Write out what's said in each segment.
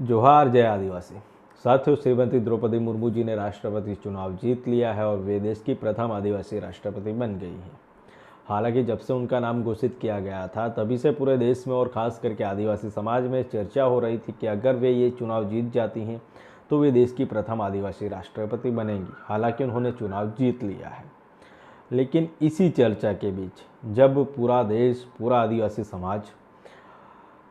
जोहार जय आदिवासी। साथियों, श्रीमती द्रौपदी मुर्मू जी ने राष्ट्रपति चुनाव जीत लिया है और वे देश की प्रथम आदिवासी राष्ट्रपति बन गई हैं। हालांकि जब से उनका नाम घोषित किया गया था तभी से पूरे देश में और ख़ास करके आदिवासी समाज में चर्चा हो रही थी कि अगर वे ये चुनाव जीत जाती हैं तो वे देश की प्रथम आदिवासी राष्ट्रपति बनेंगी। हालांकि उन्होंने चुनाव जीत लिया है, लेकिन इसी चर्चा के बीच जब पूरा देश, पूरा आदिवासी समाज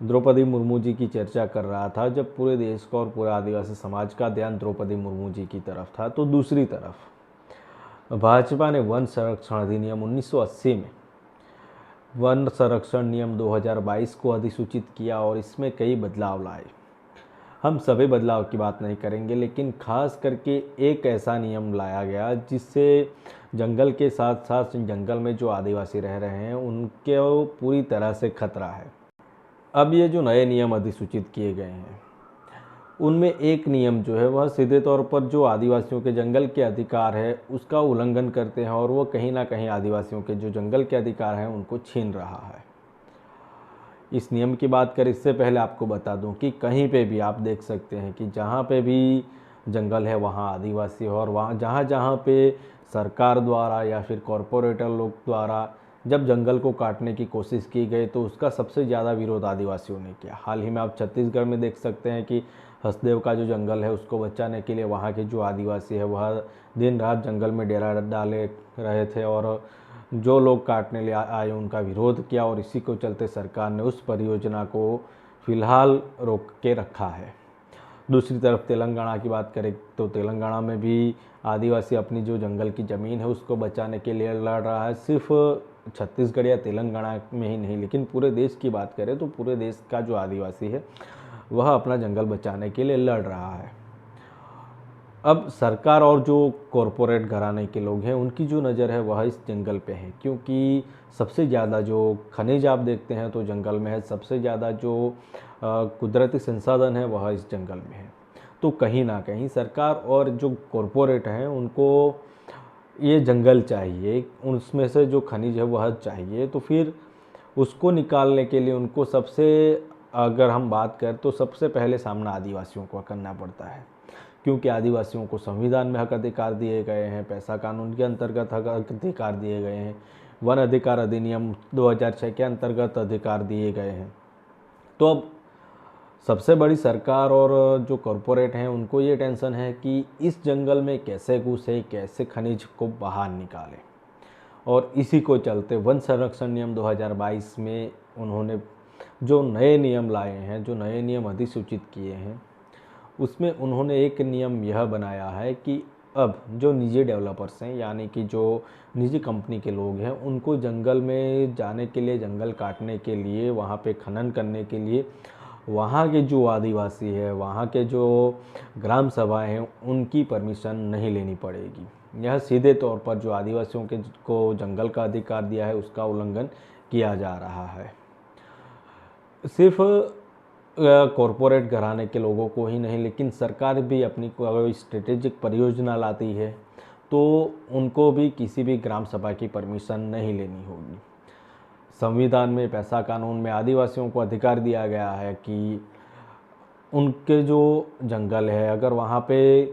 द्रौपदी मुर्मू जी की चर्चा कर रहा था, जब पूरे देश का और पूरे आदिवासी समाज का ध्यान द्रौपदी मुर्मू जी की तरफ था, तो दूसरी तरफ भाजपा ने वन संरक्षण अधिनियम 1980 में वन संरक्षण नियम 2022 को अधिसूचित किया और इसमें कई बदलाव लाए। हम सभी बदलाव की बात नहीं करेंगे, लेकिन खास करके एक ऐसा नियम लाया गया जिससे जंगल के साथ साथ जंगल में जो आदिवासी रह रहे हैं उनके पूरी तरह से खतरा है। अब ये जो नए नियम अधिसूचित किए गए हैं उनमें एक नियम जो है वह सीधे तौर पर जो आदिवासियों के जंगल के अधिकार है उसका उल्लंघन करते हैं और वो कहीं ना कहीं आदिवासियों के जो जंगल के अधिकार हैं उनको छीन रहा है। इस नियम की बात करें इससे पहले आपको बता दूं कि कहीं पे भी आप देख सकते हैं कि जहाँ पे भी जंगल है वहाँ आदिवासी है, और वहाँ जहाँ जहाँ पे सरकार द्वारा या फिर कॉरपोरेटर लोग द्वारा जब जंगल को काटने की कोशिश की गई तो उसका सबसे ज़्यादा विरोध आदिवासियों ने किया। हाल ही में आप छत्तीसगढ़ में देख सकते हैं कि हसदेव का जो जंगल है उसको बचाने के लिए वहाँ के जो आदिवासी है वह दिन रात जंगल में डेरा डाले रहे थे और जो लोग काटने लिए आए उनका विरोध किया, और इसी को चलते सरकार ने उस परियोजना को फिलहाल रोक के रखा है। दूसरी तरफ तेलंगाना की बात करें तो तेलंगाना में भी आदिवासी अपनी जो जंगल की ज़मीन है उसको बचाने के लिए लड़ रहा है। सिर्फ छत्तीसगढ़ या तेलंगाना में ही नहीं, लेकिन पूरे देश की बात करें तो पूरे देश का जो आदिवासी है वह अपना जंगल बचाने के लिए लड़ रहा है। अब सरकार और जो कॉरपोरेट घराने के लोग हैं उनकी जो नज़र है वह इस जंगल पे है, क्योंकि सबसे ज़्यादा जो खनिज आप देखते हैं तो जंगल में है, सबसे ज़्यादा जो कुदरती संसाधन है वह इस जंगल में है। तो कहीं ना कहीं सरकार और जो कॉरपोरेट हैं उनको ये जंगल चाहिए, उसमें से जो खनिज है वह चाहिए, तो फिर उसको निकालने के लिए उनको अगर हम बात करें तो सबसे पहले सामना आदिवासियों को करना पड़ता है, क्योंकि आदिवासियों को संविधान में हक अधिकार दिए गए हैं, पैसा कानून के अंतर्गत हक अधिकार दिए गए हैं, वन अधिकार अधिनियम 2006 के अंतर्गत अधिकार दिए गए हैं। तो अब सबसे बड़ी सरकार और जो कॉरपोरेट हैं उनको ये टेंशन है कि इस जंगल में कैसे घुसे, कैसे खनिज को बाहर निकालें, और इसी को चलते वन संरक्षण नियम 2022 में उन्होंने जो नए नियम लाए हैं, जो नए नियम अधिसूचित किए हैं, उसमें उन्होंने एक नियम यह बनाया है कि अब जो निजी डेवलपर्स हैं, यानी कि जो निजी कंपनी के लोग हैं, उनको जंगल में जाने के लिए, जंगल काटने के लिए, वहाँ पे खनन करने के लिए वहाँ के जो आदिवासी है, वहाँ के जो ग्राम सभाएं हैं, उनकी परमिशन नहीं लेनी पड़ेगी। यह सीधे तौर पर जो आदिवासियों के को जंगल का अधिकार दिया है उसका उल्लंघन किया जा रहा है। सिर्फ कॉरपोरेट घराने के लोगों को ही नहीं, लेकिन सरकार भी अपनी कोई स्ट्रेटेजिक परियोजना लाती है तो उनको भी किसी भी ग्राम सभा की परमिशन नहीं लेनी होगी। संविधान में, पैसा कानून में आदिवासियों को अधिकार दिया गया है कि उनके जो जंगल है, अगर वहाँ पे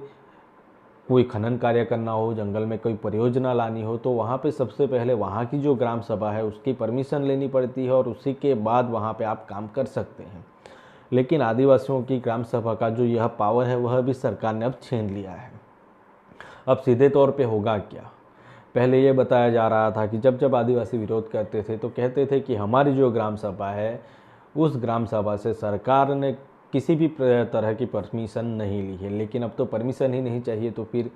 कोई खनन कार्य करना हो, जंगल में कोई परियोजना लानी हो, तो वहाँ पे सबसे पहले वहाँ की जो ग्राम सभा है उसकी परमिशन लेनी पड़ती है और उसी के बाद वहाँ पे आप काम कर सकते हैं। लेकिन आदिवासियों की ग्राम सभा का जो यह पावर है वह भी सरकार ने अब छीन लिया है। अब सीधे तौर पे होगा क्या? पहले ये बताया जा रहा था कि जब जब आदिवासी विरोध करते थे तो कहते थे कि हमारी जो ग्राम सभा है उस ग्राम सभा से सरकार ने किसी भी तरह की परमिशन नहीं ली है। लेकिन अब तो परमिशन ही नहीं चाहिए, तो फिर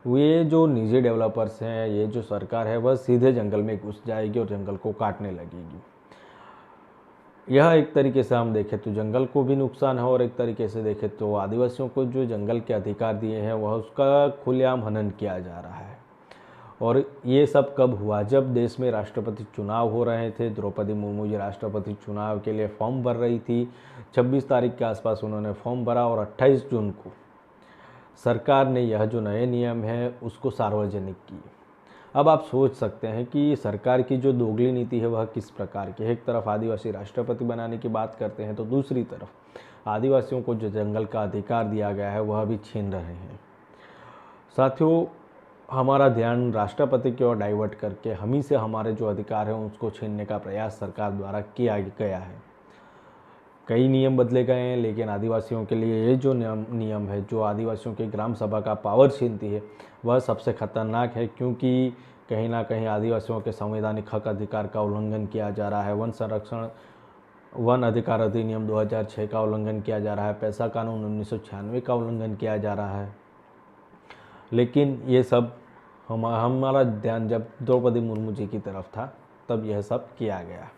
ये जो निजी डेवलपर्स हैं, ये जो सरकार है, वह सीधे जंगल में घुस जाएगी और जंगल को काटने लगेगी। यह एक तरीके से हम देखें तो जंगल को भी नुकसान है, और एक तरीके से देखें तो आदिवासियों को जो जंगल के अधिकार दिए हैं वह उसका खुलेआम हनन किया जा रहा है। और ये सब कब हुआ? जब देश में राष्ट्रपति चुनाव हो रहे थे। द्रौपदी मुर्मू जी राष्ट्रपति चुनाव के लिए फॉर्म भर रही थी। 26 तारीख के आसपास उन्होंने फॉर्म भरा और 28 जून को सरकार ने यह जो नए नियम है उसको सार्वजनिक किए। अब आप सोच सकते हैं कि सरकार की जो दोगली नीति है वह किस प्रकार की है। एक तरफ आदिवासी राष्ट्रपति बनाने की बात करते हैं तो दूसरी तरफ आदिवासियों को जो जंगल का अधिकार दिया गया है वह भी छीन रहे हैं। साथियों, हमारा ध्यान राष्ट्रपति की ओर डाइवर्ट करके हम ही से हमारे जो अधिकार हैं उसको छीनने का प्रयास सरकार द्वारा किया गया है। कई नियम बदले गए हैं, लेकिन आदिवासियों के लिए ये जो नियम है, जो आदिवासियों की ग्राम सभा का पावर छीनती है, वह सबसे खतरनाक है, क्योंकि कहीं ना कहीं आदिवासियों के संवैधानिक हक अधिकार का उल्लंघन किया जा रहा है। वन अधिकार अधिनियम 2006 का उल्लंघन किया जा रहा है। पैसा कानून 1996 का उल्लंघन किया जा रहा है। लेकिन ये सब हमारा ध्यान जब द्रौपदी मुर्मू जी की तरफ था तब यह सब किया गया।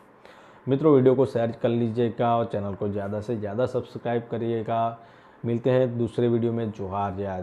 मित्रों, वीडियो को शेयर कर लीजिएगा और चैनल को ज़्यादा से ज़्यादा सब्सक्राइब करिएगा। मिलते हैं दूसरे वीडियो में। जोहार, जय आदिवासी।